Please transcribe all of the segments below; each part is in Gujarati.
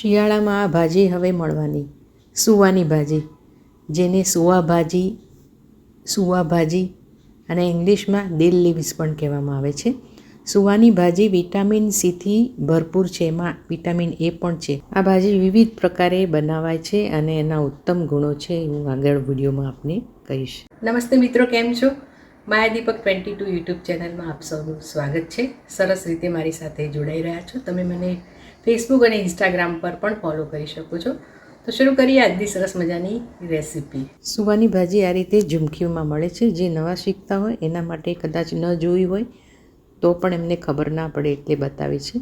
શિયાળામાં આ ભાજી હવે મળવાની, સુવાની ભાજી, જેને સુવા ભાજી અને ઇંગ્લિશમાં દિલ લીવ્સ પણ કહેવામાં આવે છે. સુવાની ભાજી વિટામિન સીથી ભરપૂર છે, એમાં વિટામિન એ પણ છે. આ ભાજી વિવિધ પ્રકારે બનાવાય છે અને એના ઉત્તમ ગુણો છે, હું આગળ વિડીયોમાં આપને કહીશ. નમસ્તે મિત્રો, કેમ છો? માયાદીપક 22 યુટ્યુબ ચેનલમાં આપ સૌનું સ્વાગત છે. સરસ રીતે મારી સાથે જોડાઈ રહ્યા છો. તમે મને ફેસબુક અને ઇન્સ્ટાગ્રામ પર પણ ફોલો કરી શકો છો. તો શરૂ કરીએ આજની સરસ મજાની રેસીપી. સુવાની ભાજી આ રીતે ઝુમકીઓમાં મળે છે. જે નવા શીખતા હોય એના માટે કદાચ ન જોઈ હોય તો પણ એમને ખબર ના પડે એટલે બતાવે છે.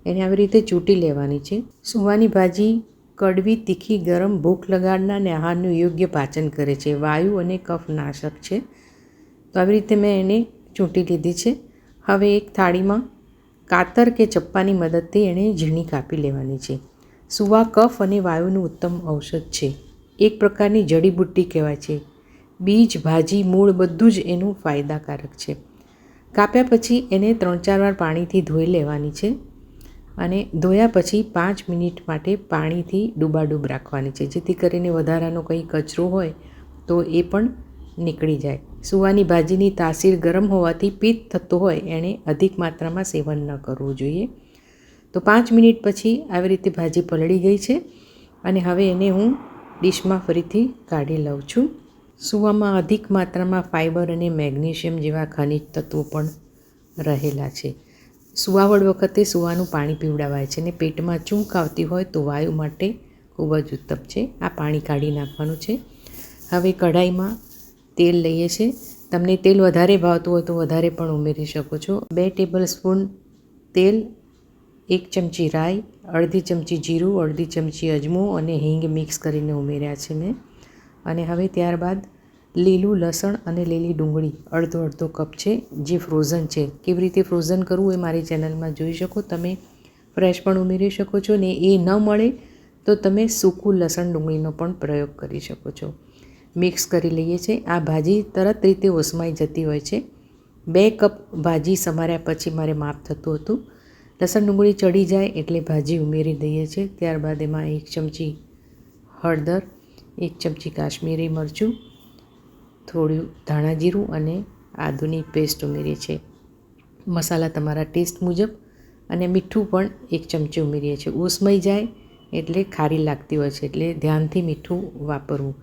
એને આવી રીતે ચૂંટી લેવાની છે. સુવાની ભાજી કડવી, તીખી, ગરમ, ભૂખ લગાડનાર અને આહારનું યોગ્ય પાચન કરે છે. વાયુ અને કફ નાશક છે. તો આવી રીતે મેં એને ચૂંટી લીધી છે. હવે એક થાળીમાં કાતર કે ચપ્પાની મદદથી એણે ઝીણી કાપી લેવાની છે. સુવા કફ અને વાયુનું ઉત્તમ ઔષધ છે. એક પ્રકારની જડીબુટ્ટી કહેવાય છે. બીજ, ભાજી, મૂળ બધું જ એનું ફાયદાકારક છે. કાપ્યા પછી એને 3-4 વાર પાણીથી ધોઈ લેવાની છે અને ધોયા પછી 5 મિનિટ માટે પાણીથી ડૂબાડૂબ રાખવાની છે, જેથી કરીને વધારાનો કંઈ કચરો હોય તો એ પણ નીકળી જાય. સુવાની ભાજીની તાસીર ગરમ હોવાથી પિત્ત થતો હોય એણે અધિક માત્રામાં સેવન ન કરવું જોઈએ. તો 5 મિનિટ પછી આવી રીતે ભાજી પલળી ગઈ છે અને હવે એને હું ડીશમાં ફરીથી કાઢી લઉં છું. સુવામાં અધિક માત્રામાં ફાઇબર અને મેગ્નેશિયમ જેવા ખનિજ તત્વો પણ રહેલા છે. સુવાવડ વખતે સુવાનું પાણી પીવડાવાય છે અને પેટમાં ચૂંક આવતી હોય તો વાયુ માટે ખૂબ જ ઉત્તમ છે. આ પાણી કાઢી નાખવાનું છે. હવે કઢાઈમાં તેલ લઈએ છીએ. તમને તેલ વધારે ભાવતું હોય તો વધારે પણ ઉમેરી શકો છો. 2 ટેબલ સ્પૂન તેલ, 1 ચમચી રાઈ, અડધી ચમચી જીરું, અડધી ચમચી અજમો અને હિંગ મિક્સ કરીને ઉમેર્યા છે મેં. અને હવે ત્યારબાદ લીલું લસણ અને લીલી ડુંગળી અડધો કપ છે, જે ફ્રોઝન છે. કેવી રીતે ફ્રોઝન કરવું એ મારી ચેનલમાં જોઈ શકો. તમે ફ્રેશ પણ ઉમેરી શકો છો ને એ ન મળે તો તમે સૂકું લસણ ડુંગળીનો પણ પ્રયોગ કરી શકો છો. મિક્સ કરી લઈએ છીએ. આ ભાજી તરત રીતે ઓસમાઈ જતી હોય છે. 2 કપ ભાજી સમાર્યા પછી મારે માપ થતું હતું. લસણ ડુંગળી ચડી જાય એટલે ભાજી ઉમેરી દઈએ છીએ. ત્યારબાદ એમાં 1 ચમચી હળદર, 1 ચમચી કાશ્મીરી મરચું, થોડું ધાણા જીરું અને આદુની પેસ્ટ ઉમેરીએ છીએ. મસાલા તમારા ટેસ્ટ મુજબ અને મીઠું પણ 1 ચમચી ઉમેરીએ છીએ. ઓસમાઈ જાય એટલે ખારી લાગતી હોય છે, એટલે ધ્યાનથી મીઠું વાપરવું.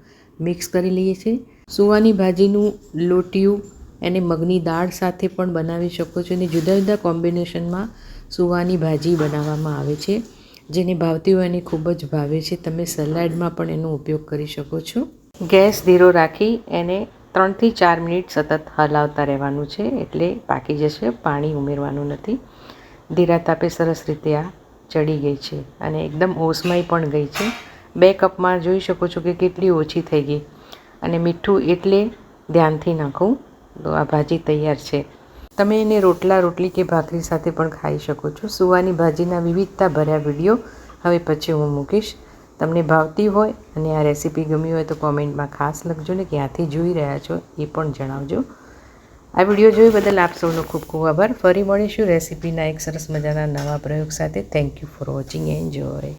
મિક્સ કરી લઈએ છીએ. સુવાની ભાજીનું લોટિયું એને મગની દાળ સાથે પણ બનાવી શકો છો અને જુદા જુદા કોમ્બિનેશનમાં સુવાની ભાજી બનાવવામાં આવે છે. જેને ભાવતી હોય એને ખૂબ જ ભાવે છે. તમે સલાડમાં પણ એનો ઉપયોગ કરી શકો છો. ગેસ ધીરો રાખી એને 3થી 4 મિનિટ સતત હલાવતા રહેવાનું છે, એટલે પાકી જશે. પાણી ઉમેરવાનું નથી. ધીરા તાપે સરસ રીતે આ ચડી ગઈ છે અને એકદમ ઓસમાઈ પણ ગઈ છે. 2 કપમાં જોઈ શકો છો કે કેટલી ઓછી થઈ ગઈ. અને મીઠું એટલે ધ્યાનથી નાખવું. તો આ ભાજી તૈયાર છે. તમે એને રોટલી કે ભાખરી સાથે પણ ખાઈ શકો છો. સુવાની ભાજીના વિવિધતા ભર્યા વિડીયો હવે પછી હું મૂકીશ. તમને ભાવતી હોય અને આ રેસીપી ગમી હોય તો કોમેન્ટમાં ખાસ લખજો ને ક્યાંથી જોઈ રહ્યા છો એ પણ જણાવજો. આ વિડીયો જોઈ બદલ આપ સૌનો ખૂબ ખૂબ આભાર. ફરી મળીશું રેસીપીના એક સરસ મજાના નવા પ્રયોગ સાથે. Thank you for watching. Enjoy.